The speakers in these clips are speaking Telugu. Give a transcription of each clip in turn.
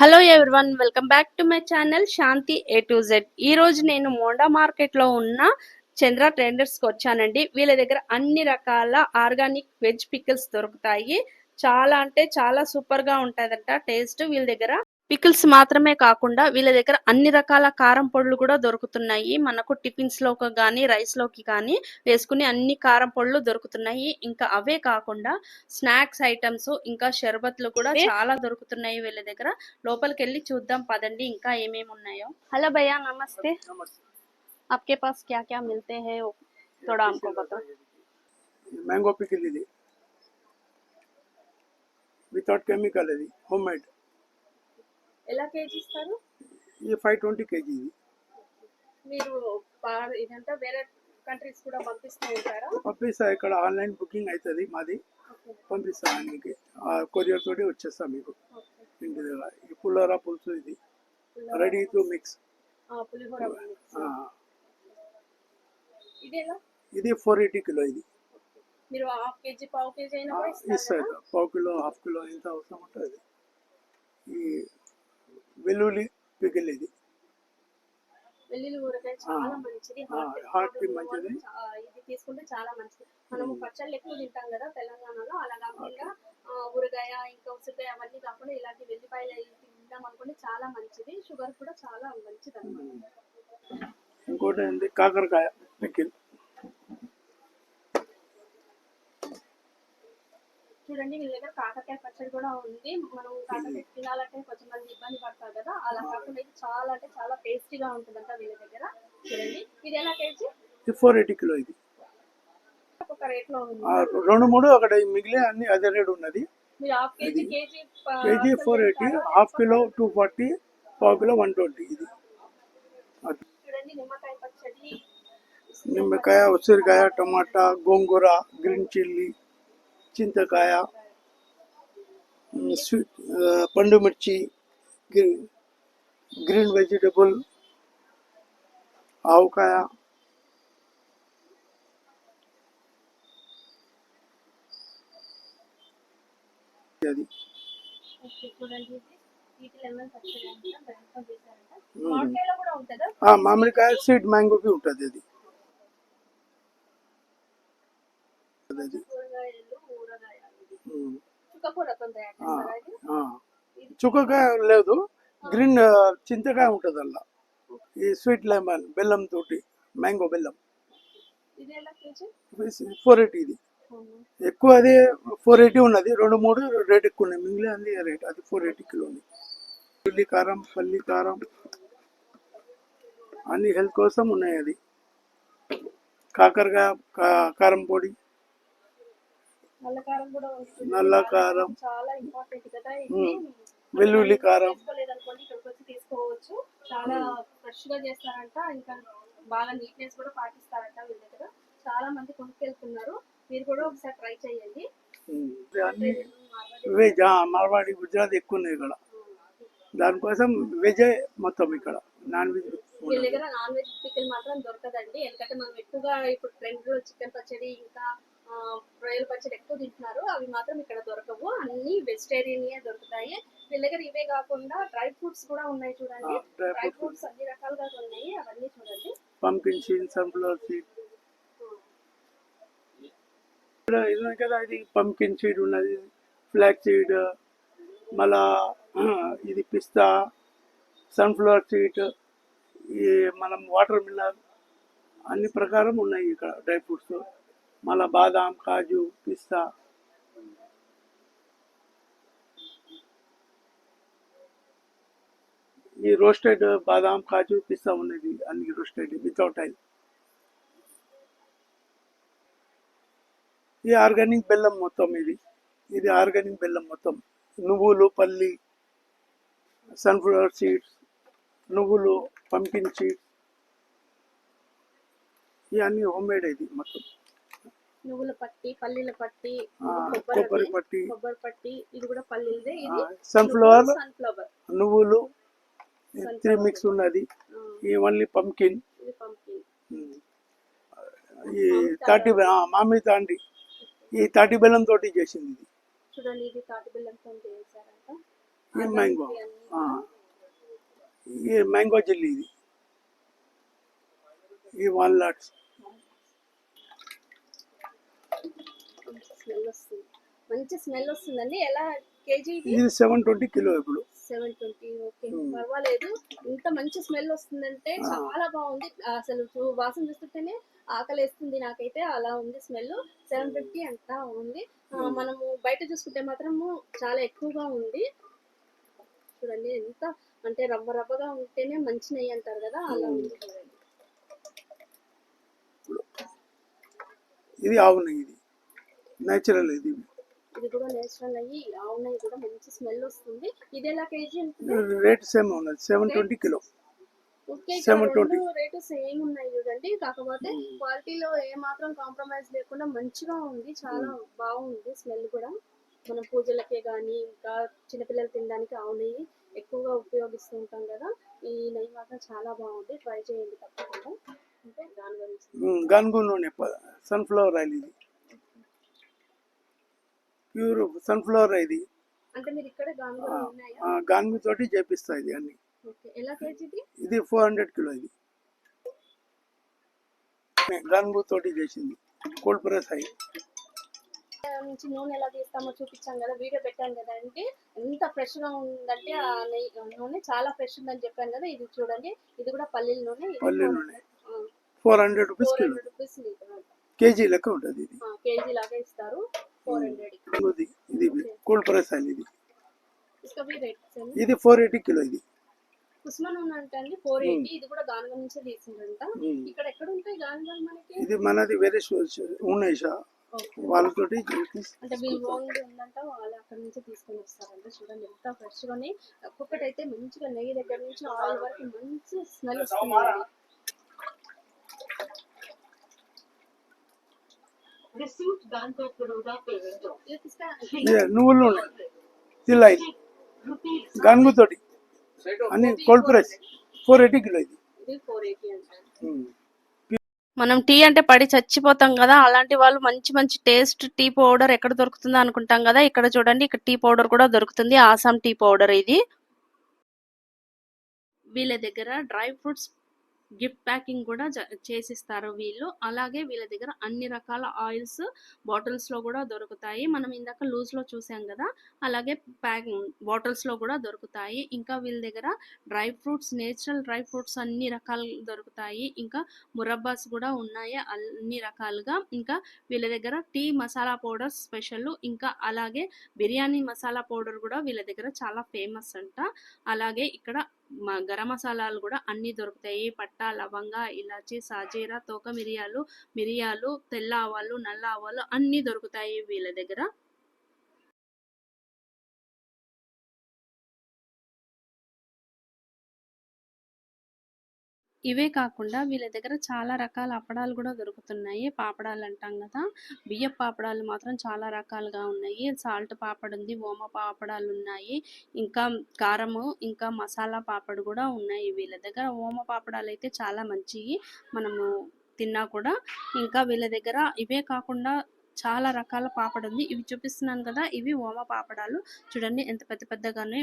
Hello everyone, welcome back to my channel Shanti A to Z. ఈ రోజు నేను మోండా మార్కెట్లో ఉన్న చంద్ర ట్రేడర్స్కి వచ్చానండి. వీళ్ళ దగ్గర అన్ని రకాల ఆర్గానిక్ వెజ్ పికిల్స్ దొరుకుతాయి. చాలా అంటే చాలా సూపర్గా ఉంటుందంట టేస్ట్. వీళ్ళ దగ్గర పికిల్స్ మాత్రమే కాకుండా వీళ్ళ దగ్గర అన్ని రకాల కారం పొడులు కూడా దొరుకుతున్నాయి. మనకు టిఫిన్స్లోకి కానీ రైస్లోకి కానీ వేసుకుని అన్ని కారం పొడులు దొరుకుతున్నాయి. ఇంకా అవే కాకుండా స్నాక్స్ ఐటమ్స్ ఇంకా షర్బత్లు కూడా చాలా దొరుకుతున్నాయి వీళ్ళ దగ్గర. లోపలికి వెళ్ళి చూద్దాం పదండి ఇంకా ఏమేమి ఉన్నాయో. హలో భయ్యా, నమస్తే. आपके पास क्या क्या मिलते हैं वो थोड़ा हमको बताओ. मैंगो पिकल ఇది వితౌట్ కెమికల్, ఇది హోమ్ మేడ్. ఎలా కేజీ ఇస్తారు? ఇది 520 కేజీ. ఇది మీరు ఇదంతా వేరే కంట్రీస్ కూడా పంపిస్తూ ఉంటారా? పంపిస్తా, ఇక్కడ ఆన్లైన్ బుకింగ్ అవుతుంది మాది. పంపిస్తా మీకు, కొరియర్ తోటి వచ్చేస్తా మీకు ఇంటి దగ్గర. ఈ పులిహోర పులుసు ఇది రెడీ టు మిక్స్. పులిహోర ఇది 480 కిలో. ఇది మీరు హాఫ్ కేజీ పావు కేజీ అయినా ఇస్తారు. పావు కిలో హాఫ్ కిలో ఎంత అవసరం ఉంటుంది. ఈ వెల్లుల్లి పికిల్, ఇది వెల్లుల్లి ఊరగాయ చాలా మంచిది, హార్ట్ కి మంచిది. ఇది తీసుకుంటే చాలా మంచిది. మనము పచ్చళ్ళు ఎక్కువ తింటాం కదా తెలంగాణలో, అలా కాకుండా ఊరగాయ ఇంకా ఉసిరికాయ అవన్నీ కాకుండా ఇలాంటి వెల్లిపాయలు తింటాం అనుకోండి, చాలా మంచిది. షుగర్ కూడా చాలా మంచిది అన్నమాట. ఇంకోటి ఏంటి, కాకరకాయ పికిల్. చూడండి వీళ్ళ దగ్గర కాకరకాయ పచ్చడి కూడా ఉంది. మనం కాకరకాయ తినాలంటే కొంచెం మంది ఇబ్బంది పడతారు కదా, అలా కాకుండా ఇది చాలా అంటే చాలా టేస్టీగా ఉంటుందంట వీళ్ళ దగ్గర. చూడండి ఇది ఎలా కేజీ? 480 కిలో. ఇది ఒక రేట్ లో ఉంది. 2-3 అక్కడ మిగిలే అన్ని అదే రేట్ ఉన్నది. మీరు half KG KG 480, half kilo 240, పావు కిలో 120. ఇది చూడండి నిమ్మకాయ పచ్చడి, నిమ్మకాయ, ఉసిరికాయ, టమాటా, గోంగూర, గ్రీన్ చిల్లీ, చింతకాయ, స్వీట్ పండు మిర్చి, గ్రీన్ వెజిటబుల్, ఆవకాయ, అది మామిడికాయ స్వీట్ మ్యాంగోకి ఉంటుంది. అది చుక్కకాయ లేదు, గ్రీన్ చింతకాయ ఉంటుంది అలా. ఈ స్వీట్ లెమన్ బెల్లం తోటి, మ్యాంగో బెల్లం. 480. ఇది ఎక్కువ, అది 480 ఉన్నది. 2-3 రేట్ ఎక్కువ ఉన్నాయి, మిగిలిన అన్ని రేట్. అది 480 కిలో ఉంది. ఉల్లి కారం, పల్లి కారం అన్ని హెల్త్ కోసం ఉన్నాయి. అది కాకరకాయ కారం పొడి, నల్ల కారం, చాలా ఇంపార్టెంట్ కదా. వెల్లుల్లి కారం తీసుకోవచ్చు. చాలా ఫ్రెష్ గా చేస్తారంట, ఇంకా బాగా నీట్నెస్ కూడా పాటిస్తారంట వీళ్ళ దగ్గర. చాలా మంది కొనుక్కెళ్తున్నారు, మీరు కూడా ఒకసారి ట్రై చేయండి. వెజ్ మార్వాడి గుజరాత్ ఎక్కువ ఉన్నాయి ఇక్కడ, దానికోసం వెజ్ మొత్తం. ఇక్కడ నాన్ వెజ్ వీళ్ళ దగ్గర నాన్ వెజ్ పికిల్ మాత్రం దొరకదండి. ఎందుకంటే మనం ఎక్కువగా ఇప్పుడు ట్రెండ్ లో చికెన్ పచ్చడి ఇంకా రొయ్యల పచ్చడి ఎక్కువ తింటున్నారు, అవి మాత్రం ఇక్కడ దొరకవు. అన్ని వెజిటేరియన్ దొరుకుతాయి వీళ్ళ దగ్గర. ఇవే కాకుండా డ్రై ఫ్రూట్స్ కూడా ఉన్నాయి. చూడండి డ్రై ఫ్రూట్స్ అన్ని రకాలుగా ఉన్నాయి, అవన్నీ చూడండి. పంకిన్ సీడ్, సన్ఫ్లవర్ సీడ్ ఇది కదా. ఇది పంకిన్ సీడ్ ఉన్నది, ఫ్లాక్ సీడ్, మళ్ళా ఇది పిస్తా, సన్ఫ్లవర్ సీడ్, ఈ మనం వాటర్ మిల్లర్, అన్ని ప్రకారం ఉన్నాయి ఇక్కడ డ్రై ఫ్రూట్స్. మళ్ళా బాదాం, కాజు, పిస్తా. ఈ రోస్టెడ్ బాదాం, కాజు, పిస్తా ఉన్నది, అన్ని రోస్టెడ్ వితౌట్ ఆయిల్. ఈ ఆర్గానిక్ బెల్లం మొత్తం. ఇది ఆర్గానిక్ బెల్లం మొత్తం. నువ్వులు, పల్లి, సన్ఫ్లవర్ సీడ్స్, నువ్వులు, పంకిన్ సీడ్స్, ఇవన్నీ హోమ్ మేడ్. ఇది మొత్తం నువ్వుల పట్టి, పల్లీల పట్టి, కొబ్బరి పట్టి, ఇది కూడా పల్లీలదే. ఇది సన్ఫ్లవర్, నువ్వులు 3 మిక్స్ ఉన్నది. ఈ ఓన్లీ పంకిన్. ఈ మామిడి తాండి, ఈ తాటి బెల్లం తోటి చేసింది. ఇది చూడండి, ఇది తాటి బెల్లంతో చేశారంట. ఈ మ్యాంగో ఈ మ్యాంగో జెల్లీ ఇది ఈ వాల్నట్స్ స్మెల్ వస్తుంది, మంచి స్మెల్ వస్తుందండి. ఎలా కేజీ ఇది? ఇది 720 కిలో ఇప్పుడు 720. ఓకే, పర్వాలేదు. ఇంత మంచి స్మెల్ వస్తుందంటే చాలా బాగుంది. అసలు వాసన చూస్తుంటేనే ఆకలి వేస్తుంది నాకైతే, అలా ఉంది స్మెల్. 750 అంతా ఉంది. మనము బయట చూసుకుంటే మాత్రము చాలా ఎక్కువగా ఉంది. చూడండి ఎంత అంటే రవ్వ రవ్వగా ఉంటేనే మంచి నెయ్యి అంటారు కదా, అలా ఉంది చూడండి. ఇది ఆవు నెయ్యి, ఇది నేచురల్. ఇది కూడా నేచురల్ అయ్యి ఆవు నెయ్యి కూడా మంచి స్మెల్ వస్తుంది. ఇది ఎలా కేజీ ఉంటుంది? రేట్ సేమ్ ఉన్నది 720 కిలో. ఓకే, రెండు రేటు సేమ్ ఉన్నాయి చూడండి. కాకపోతే క్వాలిటీలో ఏ మాత్రం కాంప్రమైజ్ లేకుండా మంచిగా ఉంది, చాలా బాగుంది స్మెల్ కూడా. మనం పూజలకే కానీ ఇంకా చిన్నపిల్లలు తినడానికి ఆవు నెయ్యి ఎక్కువగా ఉపయోగిస్తూ ఉంటాం కదా, ఈ నెయ్యి మాత్రం చాలా బాగుంది. ట్రై చేయండి తప్పకుండా. అంటే దాని గురించి గన్గు నూనె, సన్ఫ్లవర్ ఆయిల్, ఇది ప్యూర్ సన్ఫ్లవర్. ఇది అంటే మీరు ఇక్కడ గానుగలు ఉన్నాయా? గానుగు తోటి చేపిస్తా ఇది అన్ని. ఓకే, ఎలా కేజీది? ఇది 400 కిలో. ఇది గానుగు తోటి చేసింది, కోల్డ్ ప్రెస్ అయ్యి. నుంచి నూనె ఎలా తీస్తామో చూపించాం కదా, వీడియో పెట్టాను కదా అండి. ఎంత ఫ్రెష్ గా ఉందంటే ఆ నూనె చాలా ఫ్రెష్ ఉందని చెప్పాను కదా. ఇది చూడండి, ఇది కూడా పల్లీల నూనె. పల్లి నూనె 400 rupees kilo. 400 rupees litre. KG లెక్క ఉంటుంది ఇది. కేజీ లాగా ఇస్తారు 400. ఇది కోల్డ్ ప్రెస్ ఆయిల్. ఇది इसका भी रेट सेम. ఇది 480 కిలో. ఇది కుస్మా నూనె అంటే అండి 480. ఇది కూడా గానుగ నుంచే తీసిందంట. ఇక్కడ ఎక్కడ ఉంటాయి గానుగలు మనకి? ఇది మనది వేరే ఉన్నాయి వాళ్ళతోటి అంటే వీళ్ళు ఓన్లీ ఉందంట, వాళ్ళు అక్కడ నుంచి తీసుకొని వస్తారంట. చూడండి ఎంత ఫ్రెష్ గానే, ఒక్కొక్కటి అయితే మంచిగా నెయ్యి దగ్గర నుంచి ఆయిల్ వరకు మంచి స్మెల్ వస్తుంది. నువ్వుల నూనె, తిల్ ఆయిల్, గానుగు తోటి అన్ని కోల్డ్ ప్రెస్ 480 కిలో. ఇది 480 అంటారు. మనం టీ అంటే పడి చచ్చిపోతాం కదా, అలాంటి వాళ్ళు మంచి మంచి టేస్ట్ టీ పౌడర్ ఎక్కడ దొరుకుతుందో అనుకుంటాం కదా. ఇక్కడ చూడండి, ఇక్కడ టీ పౌడర్ కూడా దొరుకుతుంది, ఆసాం టీ పౌడర్. ఇది వీళ్ళ దగ్గర డ్రై ఫ్రూట్స్ గిఫ్ట్ ప్యాకింగ్ కూడా చేసిస్తారు వీళ్ళు. అలాగే వీళ్ళ దగ్గర అన్ని రకాల ఆయిల్స్ బాటిల్స్ లో కూడా దొరుకుతాయి. మనం ఇందాక లూజ్ లో చూసాం కదా, అలాగే ప్యాకింగ్ బాటిల్స్ లో కూడా దొరుకుతాయి. ఇంకా వీళ్ళ దగ్గర dry fruits, natural dry fruits అన్ని రకాలు దొరుకుతాయి. ఇంకా మురబ్బాస్ కూడా ఉన్నాయి అన్ని రకాలుగా. ఇంకా వీళ్ళ దగ్గర టీ మసాలా పౌడర్ స్పెషల్, ఇంకా అలాగే బిర్యానీ మసాలా పౌడర్ కూడా వీళ్ళ దగ్గర చాలా ఫేమస్ అంట. అలాగే ఇక్కడ గరం మసాలాలు కూడా అన్ని దొరుకుతాయి. పట్టా, లవంగ, ఇలాచి, సాజీరా, తోక మిరియాలు, తెల్ల ఆవాలు, నల్ల ఆవాలు అన్ని దొరుకుతాయి వీళ్ళ దగ్గర. ఇవే కాకుండా వీళ్ళ దగ్గర చాలా రకాల అప్పడాలు కూడా దొరుకుతున్నాయి. పాపడాలు అంటాం కదా, బియ్యం పాపడాలు మాత్రం చాలా రకాలుగా ఉన్నాయి. సాల్ట్ పాపడ్ ఉంది, ఓమ పాపడాలు ఉన్నాయి, ఇంకా కారము, ఇంకా మసాలా పాపడ్ కూడా ఉన్నాయి వీళ్ళ దగ్గర. ఓమ పాపడాలు అయితే చాలా మంచివి మనము తిన్నా కూడా. ఇంకా వీళ్ళ దగ్గర ఇవే కాకుండా చాలా రకాల పాపడ్ ఉంది. ఇవి చూపిస్తున్నాను కదా, ఇవి ఓమ పాపడాలు. చూడండి ఎంత పెద్ద పెద్దగానే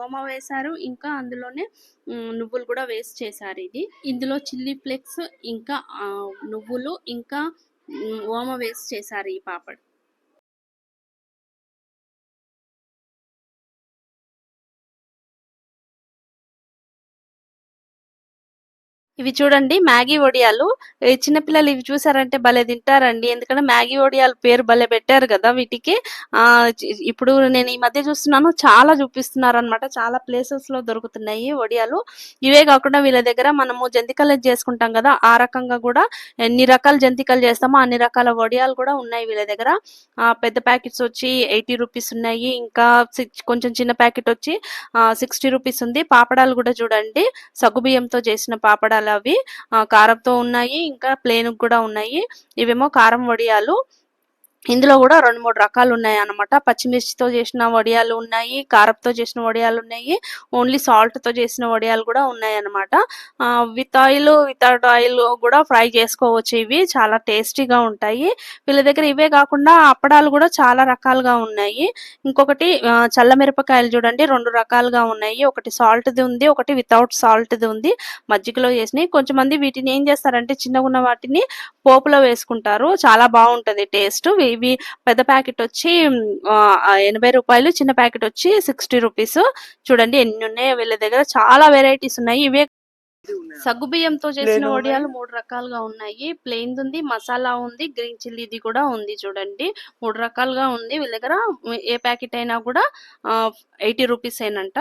ఓమ వేశారు, ఇంకా అందులోనే నువ్వులు కూడా వేస్ట్ చేశారు. ఇందులో చిల్లీ ఫ్లేక్స్, ఇంకా నువ్వులు, ఇంకా ఓమ వేస్ట్ చేశారు ఈ పాపడ్. ఇవి చూడండి మ్యాగీ వడియాలు. చిన్నపిల్లలు ఇవి చూసారంటే భలే తింటారండి, ఎందుకంటే మ్యాగీ వడియాలు పేరు భలే పెట్టారు కదా వీటికి. ఇప్పుడు నేను ఈ మధ్య చూస్తున్నాను, చాలా చూపిస్తున్నారు అనమాట, చాలా ప్లేసెస్ లో దొరుకుతున్నాయి వడియాలు. ఇవే కాకుండా వీళ్ళ దగ్గర మనము జంతికలు చేసుకుంటాం కదా, ఆ రకంగా కూడా ఎన్ని రకాల జంతికలు చేస్తామో అన్ని రకాల వడియాలు కూడా ఉన్నాయి వీళ్ళ దగ్గర. పెద్ద ప్యాకెట్స్ వచ్చి 80 రూపీస్ ఉన్నాయి, ఇంకా కొంచెం చిన్న ప్యాకెట్ వచ్చి 60 రూపీస్ ఉంది. పాపడాలు కూడా చూడండి, సగ్గుబియ్యంతో చేసిన పాపడాలు, అవి కారంతో ఉన్నాయి, ఇంకా ప్లేన్ కూడా ఉన్నాయి. ఇవేమో కారం వడియాలు. ఇందులో కూడా 2, 3 రకాలున్నాయన్నమాట. పచ్చిమిర్చితో చేసిన వడియాలు ఉన్నాయి, కారంతో చేసిన వడియాలు ఉన్నాయి, ఓన్లీ సాల్ట్‌తో చేసిన వడియాలు కూడా ఉన్నాయన్నమాట. విత్ ఆయిల్, వితౌట్ ఆయిల్ కూడా ఫ్రై చేసుకోవచ్చు ఇవి. చాలా టేస్టీగా ఉంటాయి. వీళ్ళ దగ్గర ఇవే కాకుండా అప్పడాలు కూడా చాలా రకాలుగా ఉన్నాయి. ఇంకొకటి చల్ల మిరపకాయలు చూడండి 2 రకాలుగా ఉన్నాయి. ఒకటి సాల్ట్‌ది ఉంది, ఒకటి వితౌట్ సాల్ట్‌ది ఉంది. మజ్జిగలో చేసినయి. కొంచెంమంది వీటిని ఏం చేస్తారంటే చిన్నగున్న వాటిని పోపులో వేసుకుంటారు. చాలా బావుంటది టేస్ట్. ఇవి పెద్ద ప్యాకెట్ వచ్చి రూ. 80, చిన్న ప్యాకెట్ వచ్చి రూ. 60. చూడండి ఎన్నున్నాయో వీళ్ళ దగ్గర. చాలా వెరైటీస్ ఉన్నాయి. ఇవే సగ్గుబియ్యంతో చేసిన ప్లేన్ ఉన్నాయి. వడియాలు 3 రకాలుగా ఉన్నాయి. ప్లెయిన్‌దుంది, మసాలా ఉంది, గ్రీన్ చిల్లీది కూడా ఉంది చూడండి. 3 రకాలుగా ఉంది వీళ్ళ దగ్గర. ఏ ప్యాకెట్ అయినా కూడా రూ. 80 ఏనంట.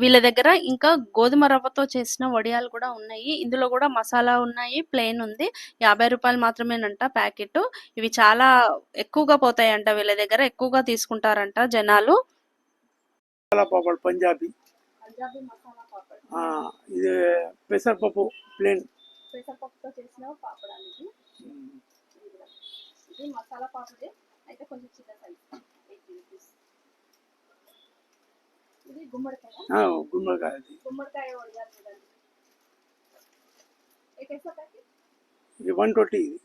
వీళ్ళ దగ్గర ఇంకా గోధుమ రవ్వతో చేసిన వడియాలు కూడా ఉన్నాయి. ఇందులో కూడా మసాలా ఉన్నాయి, ప్లెయిన్ ఉంది. రూ. 50 మాత్రమేనంట ప్యాకెట్. ఇవి చాలా ఎక్కువగా పోతాయంట వీళ్ళ దగ్గర. ఎక్కువగా తీసుకుంటారంట జనాలు. మసాలా పాపడ్ పంజాబీ. పంజాబీ మసాలా పాపడ్. ఇది పెసరపప్పు ప్లేన్. పెసరపప్పుతో చేసిన పాపడానికి. ఇది మసాలా పాపడే అయితే కొంచెం చిన్న సైజ్. 80 రూపీస్. ఇది గుమ్మడికాయ. గుమ్మడికాయ. గుమ్మడికాయ వడియాలు చూడండి. ఏ कैसा पैकेट? ఇది 120. ఇది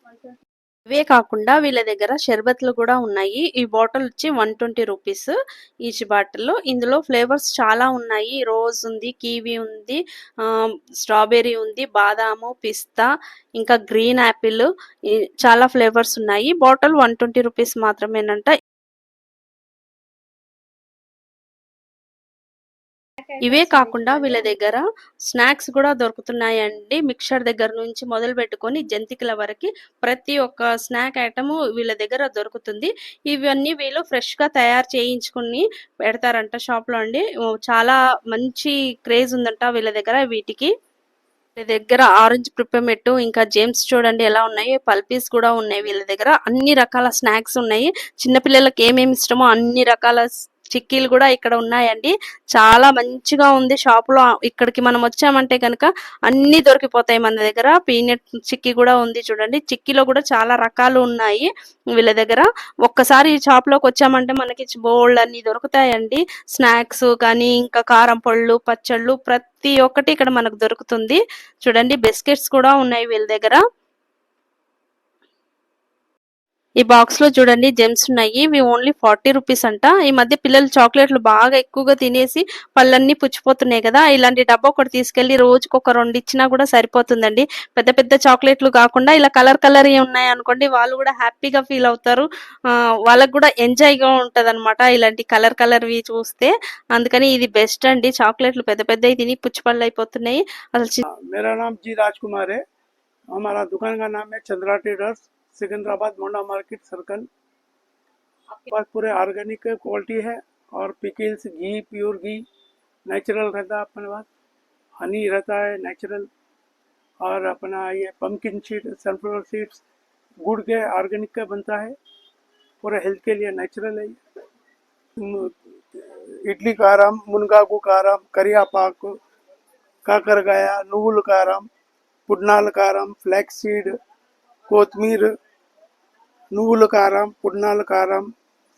120. ఇవే కాకుండా వీళ్ళ దగ్గర షర్బత్లు కూడా ఉన్నాయి. ఈ బాటిల్ వచ్చి 120 రూపీస్ ఈచ్ బాటిల్. ఇందులో ఫ్లేవర్స్ చాలా ఉన్నాయి. రోజ్ ఉంది, కివి ఉంది, స్ట్రాబెర్రీ ఉంది, బాదాము, పిస్తా, ఇంకా గ్రీన్ యాపిల్, చాలా ఫ్లేవర్స్ ఉన్నాయి. బాటిల్ 120 రూపీస్ మాత్రమేనంట. ఇవే కాకుండా వీళ్ళ దగ్గర స్నాక్స్ కూడా దొరుకుతున్నాయండి. మిక్చర్ దగ్గర నుంచి మొదలు పెట్టుకొని జంతికల వరకు ప్రతి ఒక్క స్నాక్ ఐటమ్ వీళ్ళ దగ్గర దొరుకుతుంది. ఇవన్నీ వీళ్ళు ఫ్రెష్ గా తయారు చేయించుకుని పెడతారంట షాప్ లో అండి. చాలా మంచి క్రేజ్ ఉందంట వీళ్ళ దగ్గర వీటికి. వీళ్ళ దగ్గర ఆరెంజ్ పిప్పర్మెంట్, ఇంకా జేమ్స్ చూడండి ఎలా ఉన్నాయి. పల్పీస్ కూడా ఉన్నాయి వీళ్ళ దగ్గర. అన్ని రకాల స్నాక్స్ ఉన్నాయి. చిన్నపిల్లలకి ఏమేమి ఇష్టమో అన్ని రకాల చిక్కీలు కూడా ఇక్కడ ఉన్నాయండి. చాలా మంచిగా ఉంది షాప్ లో. ఇక్కడికి మనం వచ్చామంటే కనుక అన్ని దొరికిపోతాయి మన దగ్గర. పీనట్ చిక్కీ కూడా ఉంది చూడండి. చిక్కీలో కూడా చాలా రకాలు ఉన్నాయి వీళ్ళ దగ్గర. ఒక్కసారి ఈ షాప్ లోకి వచ్చామంటే మనకి బోల్డ్ అన్ని దొరుకుతాయండి. స్నాక్స్ కానీ ఇంకా కారం పళ్ళు, పచ్చళ్ళు ప్రతి ఒక్కటి ఇక్కడ మనకు దొరుకుతుంది. చూడండి బిస్కెట్స్ కూడా ఉన్నాయి వీళ్ళ దగ్గర. ఈ బాక్స్ లో చూడండి జెమ్స్ ఉన్నాయి. ఇవి ఓన్లీ 40 రూపీస్ అంట. ఈ మధ్య పిల్లలు చాక్లెట్లు బాగా ఎక్కువగా తినేసి పళ్ళన్నీ పుచ్చిపోతున్నాయి కదా. ఇలాంటి డబ్బా ఒకటి తీసుకెళ్లి రోజుకి ఒక 2 ఇచ్చినా కూడా సరిపోతుందండి. పెద్ద పెద్ద చాక్లెట్లు కాకుండా ఇలా కలర్ కలర్ ఉన్నాయి అనుకోండి, వాళ్ళు కూడా హ్యాపీగా ఫీల్ అవుతారు. వాళ్ళకు కూడా ఎంజాయ్ గా ఉంటదన్నమాట ఇలాంటి కలర్ కలర్వి చూస్తే. అందుకని ఇది బెస్ట్ అండి. చాక్లెట్లు పెద్ద పెద్దవి తిని పుచ్చిపళ్ళు అయిపోతున్నాయి అసలు. मेरा नाम जी राजकुमार है. हमारा दुकान का नाम है चंद्रा ट्रेडर्स, सिकंदराबाद मोंडा मार्केट सर्कल. पास पूरे ऑर्गेनिक क्वालिटी है और पिकल्स, घी, प्योर घी नेचुरल रहता है अपने पास. हनी रहता है नेचुरल. और अपना ये पम्पकिन सीड, सनफ्लावर सीड्स गुड़ के ऑर्गेनिक का बनता है. पूरा हेल्थ के लिए नेचुरल है. इडली काराम, मुनगाकू काराम, करियापाकु, కాకరకాయ, నువ్వుల కారం, పుట్నాల కారం, ఫ్లాక్స్ సీడ్, కొత్తిమీర, నువ్వుల కారం, పుట్నాల కారం,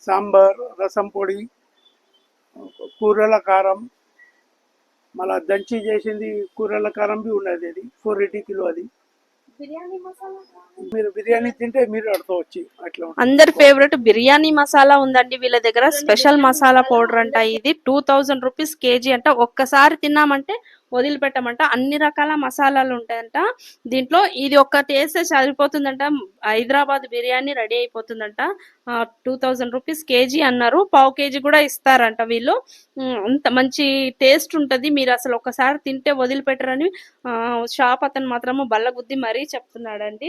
సాంబార్, రసం పొడి, కూరల కారం, మళ్ళా దంచి చేసింది కూరల కారం బి ఉన్నది. అది 480 కిలో. అది బిర్యానీ మసాలా మీరు బిర్యానీ తింటే మీరు అడుకోవచ్చు అట్లా ఉంటుంది. అందరి ఫేవరెట్ బిర్యానీ మసాలా ఉందండి వీళ్ళ దగ్గర. స్పెషల్ మసాలా పౌడర్ అంట. ఇది 2000 రూపీస్ కేజీ అంట. ఒక్కసారి తిన్నామంటే వదిలిపెట్టమంట. అన్ని రకాల మసాలాలు ఉంటాయంట దీంట్లో. ఇది ఒక్కటి వేస్తే సరిపోతుందంట. హైదరాబాద్ బిర్యానీ రెడీ అయిపోతుందంట. 2000 రూపీస్ కేజీ అన్నారు. పావు కేజీ కూడా ఇస్తారంట వీళ్ళు. అంత మంచి టేస్ట్ ఉంటది. మీరు అసలు ఒకసారి తింటే వదిలిపెట్టరని షాప్ అతను మాత్రము బల్లగుద్ది మరీ చెప్తున్నాడండి.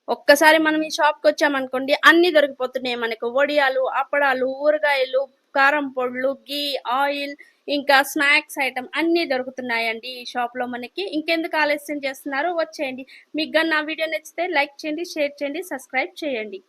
ఒక్కసారి మనం ఈ షాప్కి వచ్చామనుకోండి అన్ని దొరికిపోతున్నాయి మనకు. వడియాలు, అప్పడాలు, ఊరగాయలు, కారం పొడులు, గీ, ఆయిల్, ఇంకా స్నాక్స్ ఐటమ్ అన్ని దొరుకుతున్నాయండి ఈ షాప్ లో మనకి. ఇంకెందుకు ఆలస్యం చేస్తున్నారు, వచ్చేయండి. మీకు నా వీడియో నచ్చితే లైక్ చేయండి, షేర్ చేయండి, సబ్స్క్రైబ్ చేయండి.